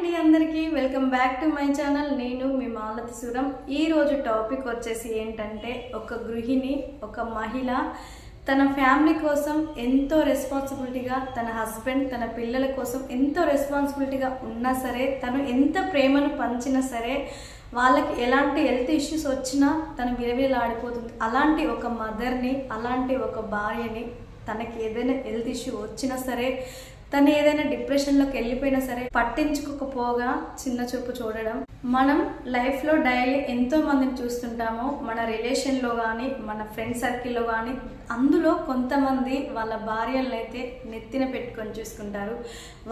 అండి అందరికీ welcome back to my channel. నేను మీ మాలతి సురం. ఈరోజు టాపిక్ వచ్చేసి ఏంటంటే, ఒక గృహిణి, ఒక మహిళ తన ఫ్యామిలీ కోసం ఎంతో రెస్పాన్సిబిలిటీగా, తన హస్బెండ్, తన పిల్లల కోసం ఎంతో రెస్పాన్సిబిలిటీగా ఉన్నా సరే, తను ఎంత ప్రేమను పంచినా సరే, వాళ్ళకి ఎలాంటి హెల్త్ ఇష్యూస్ వచ్చినా తను విరవిలాడిపోతుంది. అలాంటి ఒక మదర్ని, అలాంటి ఒక భార్యని, తనకి ఏదైనా హెల్త్ ఇష్యూ వచ్చినా సరే, తను ఏదైనా డిప్రెషన్లోకి వెళ్ళిపోయినా సరే పట్టించుకోకపోగా చిన్న చూపు చూడడం. మనం లైఫ్లో డైలీ ఎంతో మందిని చూస్తుంటాము, మన రిలేషన్లో కానీ, మన ఫ్రెండ్ సర్కిల్లో కానీ. అందులో కొంతమంది వాళ్ళ భార్యలను అయితే నెత్తిన పెట్టుకొని చూసుకుంటారు.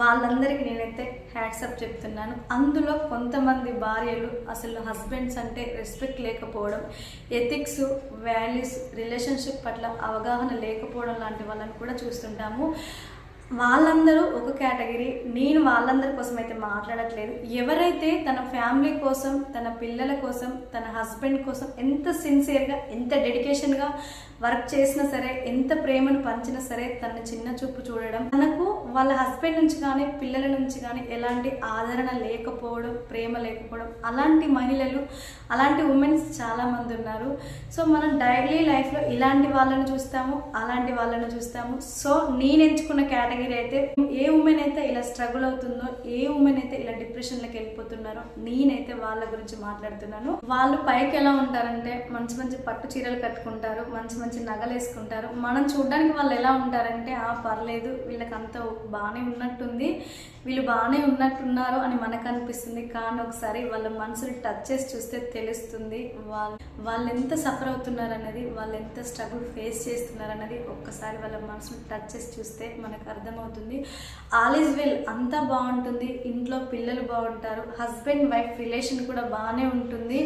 వాళ్ళందరికీ నేనైతే హ్యాట్సప్ చెప్తున్నాను. అందులో కొంతమంది భార్యలు అసలు హస్బెండ్స్ అంటే రెస్పెక్ట్ లేకపోవడం, ఎథిక్స్, వాల్యూస్, రిలేషన్షిప్ పట్ల అవగాహన లేకపోవడం లాంటి వాళ్ళని కూడా చూస్తుంటాము. వాళ్ళందరూ ఒక కేటగిరీ. నేను వాళ్ళందరి కోసం అయితే మాట్లాడట్లేదు. ఎవరైతే తన ఫ్యామిలీ కోసం, తన పిల్లల కోసం, తన హస్బెండ్ కోసం ఎంత సిన్సియర్గా, ఎంత డెడికేషన్గా వర్క్ చేసినా సరే, ఎంత ప్రేమను పంచినా సరే, తన చిన్న చూపు చూడడం, తనకు వాళ్ళ హస్బెండ్ నుంచి కానీ, పిల్లల నుంచి కానీ ఎలాంటి ఆదరణ లేకపోవడం, ప్రేమ లేకపోవడం, అలాంటి మహిళలు, అలాంటి ఉమెన్స్ చాలామంది ఉన్నారు. సో మనం డైలీ లైఫ్లో ఇలాంటి వాళ్ళని చూస్తాము, అలాంటి వాళ్ళని చూస్తాము. సో నేను ఎంచుకున్న కేటగిరీ అయితే, ఏ ఉమెన్ అయితే ఇలా స్ట్రగుల్ అవుతుందో, ఏ ఉమెన్ అయితే ఇలా డిప్రెషన్లోకి వెళ్ళిపోతున్నారో, నేనైతే వాళ్ళ గురించి మాట్లాడుతున్నాను. వాళ్ళు పైకి ఎలా ఉంటారంటే, మంచి మంచి పట్టు చీరలు కట్టుకుంటారు, మంచి మంచి నగలు వేసుకుంటారు. మనం చూడడానికి వాళ్ళు ఎలా ఉంటారంటే, పర్లేదు వీళ్ళకి అంత బాగానే ఉన్నట్టుంది, వీళ్ళు బాగానే ఉన్నట్టున్నారు అని మనకు అనిపిస్తుంది. కానీ ఒకసారి వాళ్ళ మనసుని టచ్ చేసి చూస్తే తెలుస్తుంది వాళ్ళు ఎంత సఫర్ అవుతున్నారు అనేది, వాళ్ళు ఎంత స్ట్రగుల్ ఫేస్ చేస్తున్నారు అనేది ఒక్కసారి వాళ్ళ మనసుని టచ్ చేసి చూస్తే మనకు అర్థమవుతుంది. ఆల్ ఈజ్ వెల్, అంతా బాగుంటుంది, ఇంట్లో పిల్లలు బాగుంటారు, హస్బెండ్ వైఫ్ రిలేషన్ కూడా బాగానే ఉంటుంది,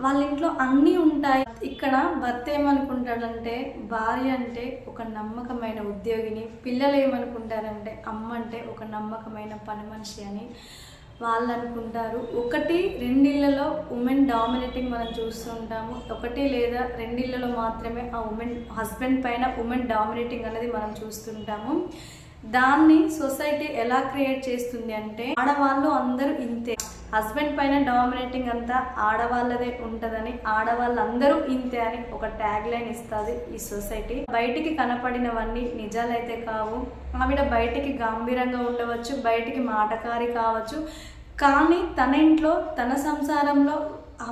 వాళ్ళ ఇంట్లో అన్నీ ఉంటాయి. ఇక్కడ భర్త ఏమనుకుంటాడంటే, భార్య అంటే ఒక నమ్మకమైన ఉద్యోగిని, పిల్లలు ఏమనుకుంటారంటే, అమ్మ అంటే ఒక నమ్మకమైన పని మనిషి అని వాళ్ళు అనుకుంటారు. ఒకటి రెండిళ్లలో ఉమెన్ డామినేటింగ్ మనం చూస్తూ ఉంటాము. ఒకటి లేదా రెండిళ్లలో మాత్రమే ఆ ఉమెన్ హస్బెండ్ పైన ఉమెన్ డామినేటింగ్ అనేది మనం చూస్తుంటాము. దాన్ని సొసైటీ ఎలా క్రియేట్ చేస్తుంది అంటే, ఆడవాళ్ళు అందరూ ఇంతే, హస్బెండ్ పైన డామినేటింగ్ అంతా ఆడవాళ్ళదే ఉంటుందని, ఆడవాళ్ళందరూ ఇంతే అని ఒక ట్యాగ్ లైన్ ఇస్తుంది ఈ సొసైటీ. బయటికి కనపడినవన్నీ నిజాలైతే కావు. ఆవిడ బయటికి గంభీరంగా ఉండవచ్చు, బయటికి మాటకారి కావచ్చు, కానీ తన ఇంట్లో, తన సంసారంలో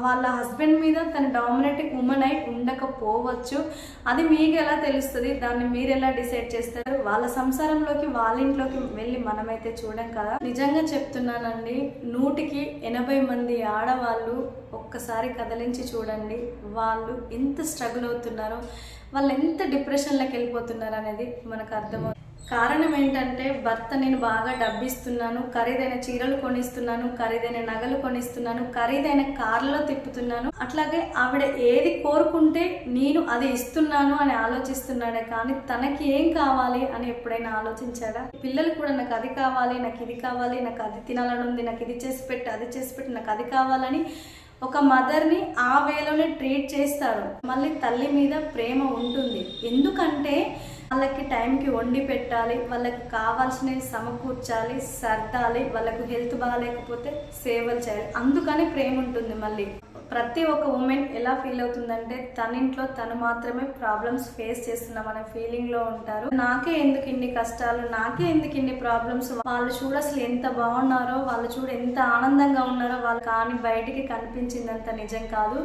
వాళ్ళ హస్బెండ్ మీద తన డామినేటింగ్ ఉమెన్ అయి ఉండకపోవచ్చు. అది మీకు ఎలా తెలుస్తుంది? దాన్ని మీరు ఎలా డిసైడ్ చేస్తారు? వాళ్ళ సంసారంలోకి, వాళ్ళ ఇంట్లోకి వెళ్ళి మనమైతే చూడం కదా. నిజంగా చెప్తున్నానండి, 100కి 80 మంది ఆడవాళ్ళు ఒక్కసారి కదిలించి చూడండి, వాళ్ళు ఎంత స్ట్రగుల్ అవుతున్నారో, వాళ్ళు ఎంత డిప్రెషన్లోకి వెళ్ళిపోతున్నారు అనేది మనకు అర్థమవుతుంది. కారణం ఏంటంటే, భర్త నేను బాగా డబ్బిస్తున్నాను, ఖరీదైన చీరలు కొనిస్తున్నాను, ఖరీదైన నగలు కొనిస్తున్నాను, ఖరీదైన కార్లలో తిప్పుతున్నాను, అట్లాగే ఆవిడ ఏది కోరుకుంటే నేను అది ఇస్తున్నాను అని ఆలోచిస్తున్నాడే కానీ తనకి ఏం కావాలి అని ఎప్పుడైనా ఆలోచించాడా? పిల్లలు కూడా నాకు అది కావాలి, నాకు ఇది కావాలి, నాకు అది తినాలని ఉంది, నాకు ఇది చేసి పెట్టి, అది చేసి పెట్టి, నాకు అది కావాలని ఒక మదర్ని ఆ వేలోనే ట్రీట్ చేస్తారు. మళ్ళీ తల్లి మీద ప్రేమ ఉంటుంది. ఎందుకంటే వాళ్ళకి టైంకి వండి పెట్టాలి, వాళ్ళకి కావాల్సినవి సమకూర్చాలి, సర్దాలి, వాళ్ళకు హెల్త్ బాగాలేకపోతే సేవలు చేయాలి, అందుకని ప్రేమ ఉంటుంది. మళ్ళీ ప్రతి ఒక్క ఉమెన్ ఎలా ఫీల్ అవుతుందంటే, తన ఇంట్లో తను మాత్రమే ప్రాబ్లమ్స్ ఫేస్ చేస్తున్నాం అనే ఫీలింగ్లో ఉంటారు. నాకే ఎందుకు ఇన్ని కష్టాలు, నాకే ఎందుకు ఇన్ని ప్రాబ్లమ్స్, వాళ్ళు చూడ అసలు ఎంత బాగున్నారో, వాళ్ళు చూడ ఎంత ఆనందంగా ఉన్నారో వాళ్ళు. కానీ బయటికి కనిపించిందంత నిజం కాదు,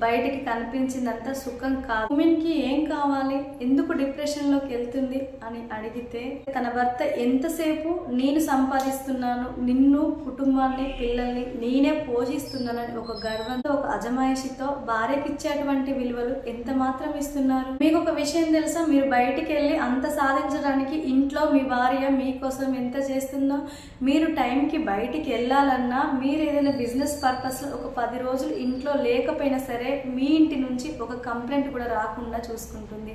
బయటికి కనిపించిందంత సుఖం కాదు. ఉమెన్కి ఏం కావాలి, ఎందుకు డిప్రెషన్లోకి వెళ్తుంది అని అడిగితే, తన భర్త ఎంతసేపు నేను సంపాదిస్తున్నాను, నిన్ను, కుటుంబాన్ని, పిల్లల్ని నేనే పోషిస్తున్నానని ఒక గర్వంతో, ఒక అజమాయిషితో భార్యకి ఇచ్చేటువంటి విలువలు ఎంత మాత్రం ఇస్తున్నారు? మీకు ఒక విషయం తెలుసా? మీరు బయటికి వెళ్ళి అంత సాధించడానికి ఇంట్లో మీ భార్య మీకోసం ఎంత చేస్తుందో, మీరు టైంకి బయటికి వెళ్ళాలన్నా, మీరు ఏదైనా బిజినెస్ పర్పస్లో ఒక 10 రోజులు ఇంట్లో లేకపోయినా సరే, మీ ఇంటి నుంచి ఒక కంప్లైంట్ కూడా రాకుండా చూసుకుంటుంది.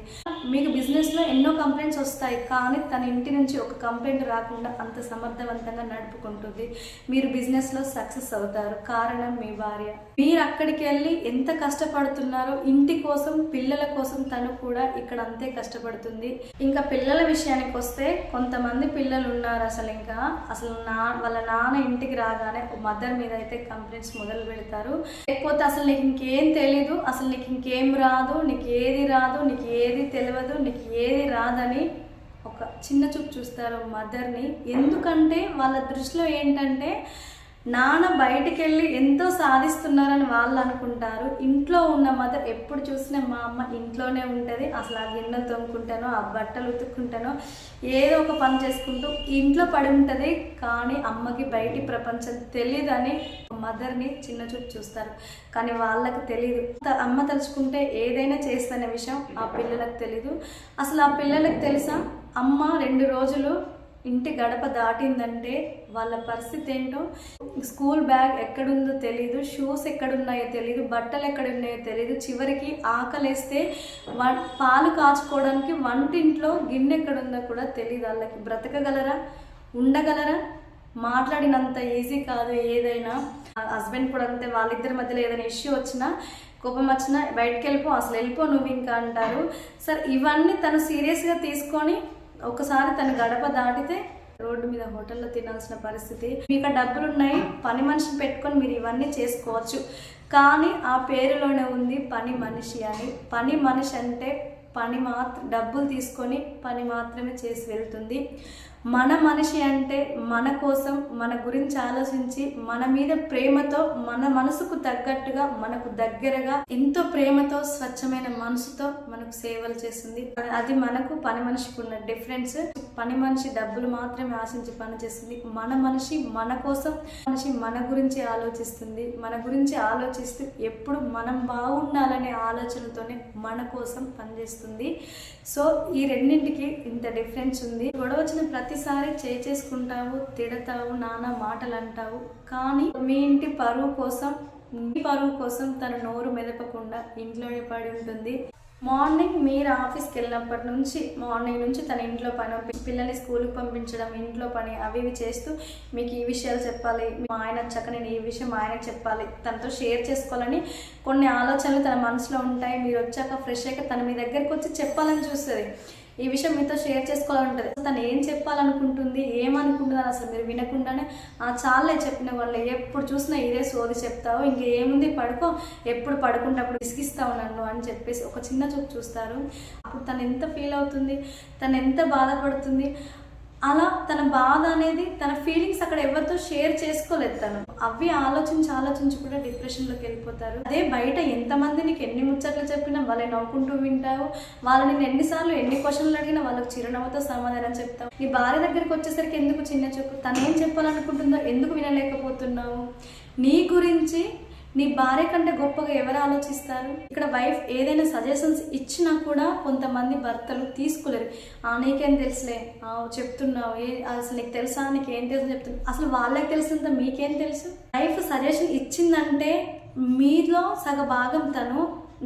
మీకు బిజినెస్లో ఎన్నో కంప్లైంట్స్ వస్తాయి, కానీ తన ఇంటి నుంచి ఒక కంప్లైంట్ రాకుండా అంత సమర్థవంతంగా నడుపుకుంటుంది. మీరు బిజినెస్లో సక్సెస్ అవుతారు. కారణం మీ భార్య. మీరు అక్కడికి వెళ్ళి ఎంత కష్టపడుతున్నారో ఇంటి కోసం, పిల్లల కోసం తను కూడా ఇక్కడ అంతే కష్టపడుతుంది. ఇంకా పిల్లల విషయానికి వస్తే కొంతమంది పిల్లలు ఉన్నారు అసలు వాళ్ళ నాన్న ఇంటికి రాగానే మదర్ మీద అయితే కంప్లైంట్స్ మొదలు పెడతారు. లేకపోతే అసలు నీకు ఇంకేం తెలీదు, అసలు నీకు ఇంకేం రాదు, నీకు ఏది రాదు, నీకు ఏది తెలియదు, నీకు ఏది రాదని ఒక చిన్న చూపు చూస్తారు మదర్ని. ఎందుకంటే వాళ్ళ దృష్టిలో ఏంటంటే నాన్న బయటికి వెళ్ళి ఎంతో సాధిస్తున్నారని వాళ్ళు అనుకుంటారు. ఇంట్లో ఉన్న మదర్ ఎప్పుడు చూసినా మా అమ్మ ఇంట్లోనే ఉంటుంది, అసలు ఆ గిన్నెలు తోముకుంటానో, ఆ బట్టలు ఉతుక్కుంటానో, ఏదో ఒక పని చేసుకుంటూ ఇంట్లో పడి ఉంటుంది. కానీ అమ్మకి బయటి ప్రపంచం తెలియదని మదర్ని చిన్న చూపు చూస్తారు. కానీ వాళ్ళకి తెలీదు, అమ్మ తలుచుకుంటే ఏదైనా చేస్తనే విషయం ఆ పిల్లలకు తెలీదు. అసలు ఆ పిల్లలకు తెలుసా, అమ్మ 2 రోజులు ఇంటి గడప దాటిందంటే వాళ్ళ పరిస్థితి ఏంటో. స్కూల్ బ్యాగ్ ఎక్కడుందో తెలీదు, షూస్ ఎక్కడున్నాయో తెలీదు, బట్టలు ఎక్కడున్నాయో తెలీదు. చివరికి ఆకలేస్తే పాలు కాచుకోవడానికి వంటింట్లో గిన్నె ఎక్కడుందో కూడా తెలియదు. వాళ్ళకి బ్రతకగలరా, ఉండగలరా? మాట్లాడినంత ఈజీ కాదు ఏదైనా. హస్బెండ్ కూడా అంతే, వాళ్ళిద్దరి మధ్యలో ఏదైనా ఇష్యూ వచ్చినా, కోపం వచ్చినా బయటకు వెళ్ళిపో, అసలు వెళ్ళిపో నువ్వు ఇంకా అంటారు. సరే, ఇవన్నీ తను సీరియస్గా తీసుకొని ఒకసారి తన గడప దాటితే రోడ్డు మీద హోటల్లో తినాల్సిన పరిస్థితి. మీకు డబ్బులు ఉన్నాయి, పని మనిషిని పెట్టుకొని మీరు ఇవన్నీ చేసుకోవచ్చు. కానీ ఆ పేరులోనే ఉంది పని మనిషి అని. పని మనిషి అంటే డబ్బులు తీసుకొని పని మాత్రమే చేసి వెళ్తుంది. మన మనిషి అంటే మన కోసం, మన గురించి ఆలోచించి, మన మీద ప్రేమతో, మన మనసుకు తగ్గట్టుగా, మనకు దగ్గరగా, ఎంతో ప్రేమతో, స్వచ్ఛమైన మనసుతో మనకు సేవలు చేస్తుంది. అది మనకు పని మనిషికి ఉన్న డిఫరెన్స్. పని మనిషి డబ్బులు మాత్రమే ఆశించి పని చేస్తుంది. మన మనిషి మన కోసం, మనిషి మన గురించి ఆలోచిస్తుంది. మన గురించి ఆలోచిస్తూ ఎప్పుడు మనం బాగుండాలనే ఆలోచనతోనే మన కోసం పనిచేస్తుంది. సో ఈ రెండింటికి ఇంత డిఫరెన్స్ ఉంది. గొడవ వచ్చిన ప్రతిసారి చేసుకుంటావు, తిడతావు, నానా మాటలు అంటావు. కానీ మీ ఇంటి పరువు కోసం తన నోరు మెదపకుండా ఇంట్లోనే పడి ఉంటుంది. మార్నింగ్ మీరు ఆఫీస్కి వెళ్ళినప్పటి నుంచి మార్నింగ్ నుంచి తన ఇంట్లో పని, పిల్లల్ని స్కూల్కి పంపించడం, ఇంట్లో పని అవి ఇవి చేస్తూ మీకు ఈ విషయాలు చెప్పాలి, మా ఆయన వచ్చాక నేను ఈ విషయం ఆయనకు చెప్పాలి, తనతో షేర్ చేసుకోవాలని కొన్ని ఆలోచనలు తన మనసులో ఉంటాయి. మీరు వచ్చాక ఫ్రెష్ అయ్యాక తన మీ దగ్గరకు వచ్చి చెప్పాలని చూస్తుంది. ఈ విషయం మీతో షేర్ చేసుకోవాలంటుంది. తను ఏం చెప్పాలనుకుంటుంది, ఏమనుకుంటుంది అసలు మీరు వినకుండానే చాలే చెప్పిన వాళ్ళు, ఎప్పుడు చూసినా ఇదే సోది చెప్తావు, ఇంకేముంది పడుకో, ఎప్పుడు పడుకుంటప్పుడు విసిగిస్తావు నన్ను అని చెప్పేసి ఒక చిన్న చూపు చూస్తారు. అప్పుడు తను ఎంత ఫీల్ అవుతుంది, తను ఎంత బాధపడుతుంది. అలా తన బాధ అనేది, తన ఫీలింగ్స్ అక్కడ ఎవరితో షేర్ చేసుకోలేదు. తను అవి ఆలోచించి కూడా డిప్రెషన్లోకి వెళ్ళిపోతారు. అదే బయట ఎంతమంది నీకు ఎన్ని ముచ్చట్లు చెప్పినా వాళ్ళని నవ్వుకుంటూ వింటావు, వాళ్ళని ఎన్నిసార్లు ఎన్ని క్వశ్చన్లు అడిగినా వాళ్ళకి చిరునవ్వుతో సమాధానం చెప్తావు. నీ భార్య దగ్గరికి వచ్చేసరికి ఎందుకు చిన్న చూపు, తను ఏం చెప్పాలనుకుంటుందో ఎందుకు వినలేకపోతున్నావు? నీ గురించి నీ భార్య కంటే గొప్పగా ఎవరు ఆలోచిస్తారు? ఇక్కడ వైఫ్ ఏదైనా సజెషన్స్ ఇచ్చినా కూడా కొంతమంది భర్తలు తీసుకోలేరు. నీకేం తెలుసులే, చెప్తున్నావు, అసలు నీకు తెలుసా, నీకేం తెలుసు చెప్తున్నా, అసలు వాళ్ళకి తెలిసిందా మీకేం తెలుసు? వైఫ్ సజెషన్ ఇచ్చిందంటే మీలో సగ భాగం తను.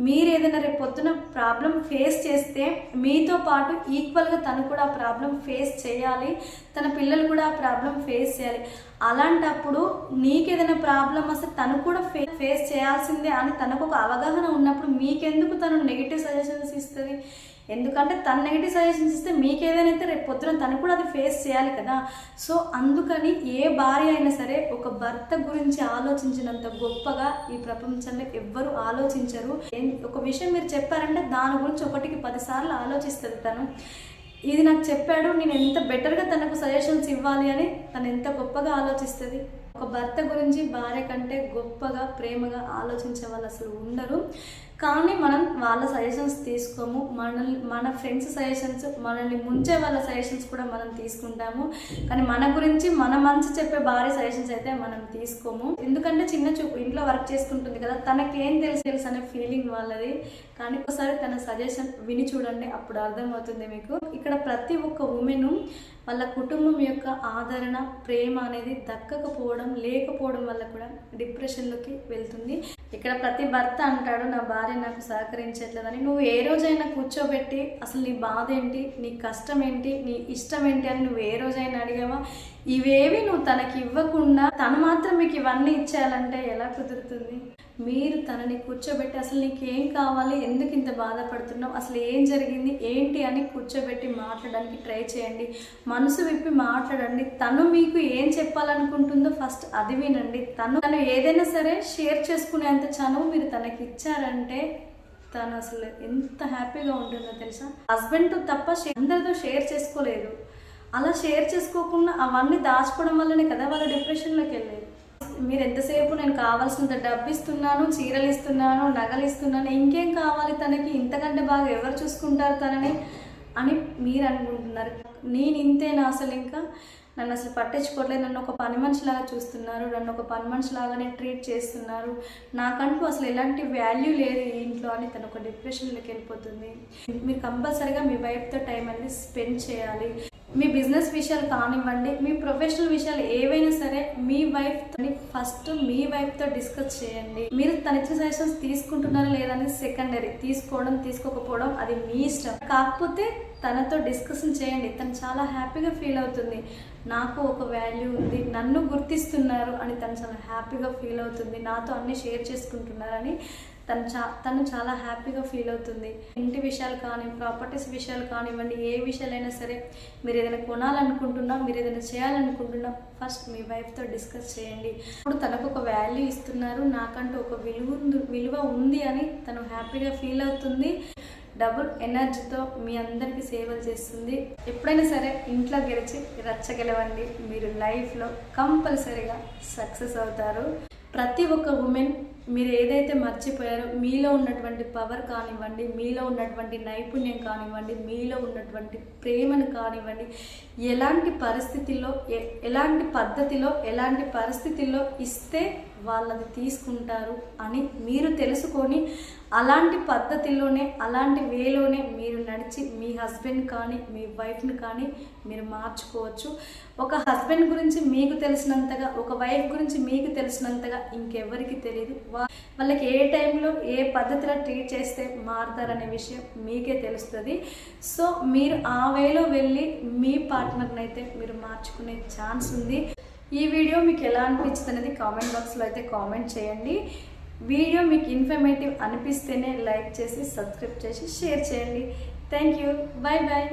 మీరు ఏదైనా రేపు పొద్దున ప్రాబ్లం ఫేస్ చేస్తే మీతో పాటు ఈక్వల్గా తను కూడా ఆ ప్రాబ్లం ఫేస్ చేయాలి, తన పిల్లలు కూడా ఆ ప్రాబ్లం ఫేస్ చేయాలి. అలాంటప్పుడు నీకేదైనా ప్రాబ్లం వస్తే తను కూడా ఫేస్ చేయాల్సిందే అని తనకు ఒక అవగాహన ఉన్నప్పుడు మీకెందుకు తను నెగిటివ్ సజెషన్స్ ఇస్తుంది? ఎందుకంటే తను నెగిటివ్ సజెషన్స్ ఇస్తే మీకేదైనా అయితే రేపు పొద్దున తను కూడా అది ఫేస్ చేయాలి కదా. సో అందుకని ఏ భార్య అయినా సరే ఒక భర్త గురించి ఆలోచించినంత గొప్పగా ఈ ప్రపంచంలో ఎవ్వరు ఆలోచించరు. ఒక విషయం మీరు చెప్పారంటే దాని గురించి 1కి 10 సార్లు ఆలోచిస్తుంది తను. ఇది నాకు చెప్పాడు, నేను ఎంత బెటర్గా తనకు సజెషన్స్ ఇవ్వాలి అని తను ఎంత గొప్పగా ఆలోచిస్తుంది. ఒక భర్త గురించి భార్య కంటే గొప్పగా ప్రేమగా ఆలోచించే వాళ్ళు అసలు ఉండరు. కానీ మనం వాళ్ళ సజెషన్స్ తీసుకోము. మన ఫ్రెండ్స్ సజెషన్స్, మనల్ని ముంచే వాళ్ళ సజెషన్స్ కూడా మనం తీసుకుంటాము. కానీ మన గురించి మన మంచి చెప్పే భార్య సజెషన్స్ అయితే మనం తీసుకోము. ఎందుకంటే చిన్న చూపు, ఇంట్లో వర్క్ చేసుకుంటుంది కదా, తనకేం తెలుసు అనే ఫీలింగ్ వాళ్ళది. కానీ ఒకసారి తన సజెషన్ విని చూడండి, అప్పుడు అర్థమవుతుంది మీకు. ఇక్కడ ప్రతి ఒక్క ఉమెను వాళ్ళ కుటుంబం యొక్క ఆదరణ, ప్రేమ అనేది లేకపోవడం వల్ల కూడా డిప్రెషన్లోకి వెళ్తుంది. ఇక్కడ ప్రతి భర్త అంటాడు, నా భార్య భార్య నాకు సహకరించట్లేదని నువ్వు ఏ రోజైనా కూర్చోబెట్టి అసలు నీ బాధ ఏంటి, నీ కష్టం ఏంటి, నీ ఇష్టం ఏంటి అని నువ్వు ఏ రోజైనా అడిగావా? ఇవేవి నువ్వు తనకి ఇవ్వకుండా తను మాత్రం మీకు ఇవన్నీ ఇచ్చేయాలంటే ఎలా కుదురుతుంది? మీరు తనని కూర్చోబెట్టి అసలు నీకేం కావాలి, ఎందుకు ఇంత బాధపడుతున్నావు, అసలు ఏం జరిగింది ఏంటి అని కూర్చోబెట్టి మాట్లాడడానికి ట్రై చేయండి. మనసు విప్పి మాట్లాడండి. తను మీకు ఏం చెప్పాలనుకుంటుందో ఫస్ట్ అది వినండి. తను ఏదైనా సరే షేర్ చేసుకునేంత చనువు మీరు తనకి ఇచ్చారంటే తను అసలు ఎంత హ్యాపీగా ఉంటుందో తెలుసా. హస్బెండ్తో తప్ప అందరితో షేర్ చేసుకోలేదు. అలా షేర్ చేసుకోకుండా అవన్నీ దాచుకోవడం వల్లనే కదా వాళ్ళు డిప్రెషన్లోకి వెళ్ళేది. మీరు ఎంతసేపు నేను కావాల్సినంత డబ్బు ఇస్తున్నాను, చీరలు ఇస్తున్నాను, నగలు ఇస్తున్నాను, ఇంకేం కావాలి తనకి, ఇంతకంటే బాగా ఎవరు చూసుకుంటారు తనని అని మీరు అనుకుంటున్నారు. నేను ఇంతేనా అసలు, ఇంకా నన్ను అసలు పట్టించుకోవట్లేదు, నన్ను ఒక పని మనిషిలాగా చూస్తున్నారు, నన్ను ఒక పని మనిషిలాగానే ట్రీట్ చేస్తున్నారు, నాకంటూ అసలు ఎలాంటి వాల్యూ లేదు ఈ ఇంట్లో అని తను ఒక డిప్రెషన్లోకి వెళ్ళిపోతుంది. మీరు కంపల్సరీగా మీ వైఫ్తో టైం అనేది స్పెండ్ చేయాలి. మీ బిజినెస్ విషయాలు కానివ్వండి, మీ ప్రొఫెషనల్ విషయాలు ఏవైనా సరే మీ వైఫ్ని ఫస్ట్ మీ వైఫ్తో డిస్కస్ చేయండి. మీరు తన ఇచ్చే సజెషన్స్ తీసుకుంటున్నారా లేదని సెకండరీ, తీసుకోవడం తీసుకోకపోవడం అది మీ ఇష్టం. కాకపోతే తనతో డిస్కషన్ చేయండి. తను చాలా హ్యాపీగా ఫీల్ అవుతుంది. నాకు ఒక వాల్యూ ఉంది, నన్ను గుర్తిస్తున్నారు అని తను చాలా హ్యాపీగా ఫీల్ అవుతుంది. నాతో అన్నీ షేర్ చేసుకుంటున్నారని తను చాలా హ్యాపీగా ఫీల్ అవుతుంది. ఇంటి విషయాలు కానీ, ప్రాపర్టీస్ విషయాలు కానివ్వండి, ఏ విషయాలైనా సరే మీరు ఏదైనా కొనాలనుకుంటున్నా, మీరు ఏదైనా చేయాలనుకుంటున్నా ఫస్ట్ మీ వైఫ్తో డిస్కస్ చేయండి. ఇప్పుడు తనకు ఒక వాల్యూ ఇస్తున్నారు, నాకంటూ ఒక విలువ ఉంది అని తను హ్యాపీగా ఫీల్ అవుతుంది. డబుల్ ఎనర్జీతో మీ అందరికీ సేవలు చేస్తుంది. ఎప్పుడైనా సరే ఇంట్లో గెలిచి రచ్చగెలవండి. మీరు లైఫ్లో కంపల్సరీగా సక్సెస్ అవుతారు. ప్రతి ఒక్క ఉమెన్ మీరు ఏదైతే మర్చిపోయారో, మీలో ఉన్నటువంటి పవర్ కానివ్వండి, మీలో ఉన్నటువంటి నైపుణ్యం కానివ్వండి, మీలో ఉన్నటువంటి ప్రేమను కానివ్వండి, ఎలాంటి పరిస్థితుల్లో, ఎలాంటి పద్ధతిలో, ఎలాంటి పరిస్థితుల్లో ఇస్తే వాళ్ళది తీసుకుంటారు అని మీరు తెలుసుకొని అలాంటి పద్ధతిలోనే, అలాంటి వేలోనే మీరు నడిచి మీ హస్బెండ్ కానీ మీ వైఫ్ని కానీ మీరు మార్చుకోవచ్చు. ఒక హస్బెండ్ గురించి మీకు తెలిసినంతగా, ఒక వైఫ్ గురించి మీకు తెలిసినంతగా ఇంకెవరికి తెలియదు. వాళ్ళకి ఏ టైంలో ఏ పద్ధతిలో ట్రీట్ చేస్తే మారుతారనే విషయం మీకే తెలుస్తుంది. సో మీరు ఆ వేలో వెళ్ళి మీ పార్ట్నర్ని అయితే మీరు మార్చుకునే ఛాన్స్ ఉంది. ఈ వీడియో మీకు ఎలా అనిపించింది అనేది కామెంట్ బాక్స్లో అయితే కామెంట్ చేయండి. వీడియో మీకు ఇన్ఫర్మేటివ్ అనిపిస్తేనే లైక్ చేసి, సబ్స్క్రైబ్ చేసి, షేర్ చేయండి. Thank you. Bye bye.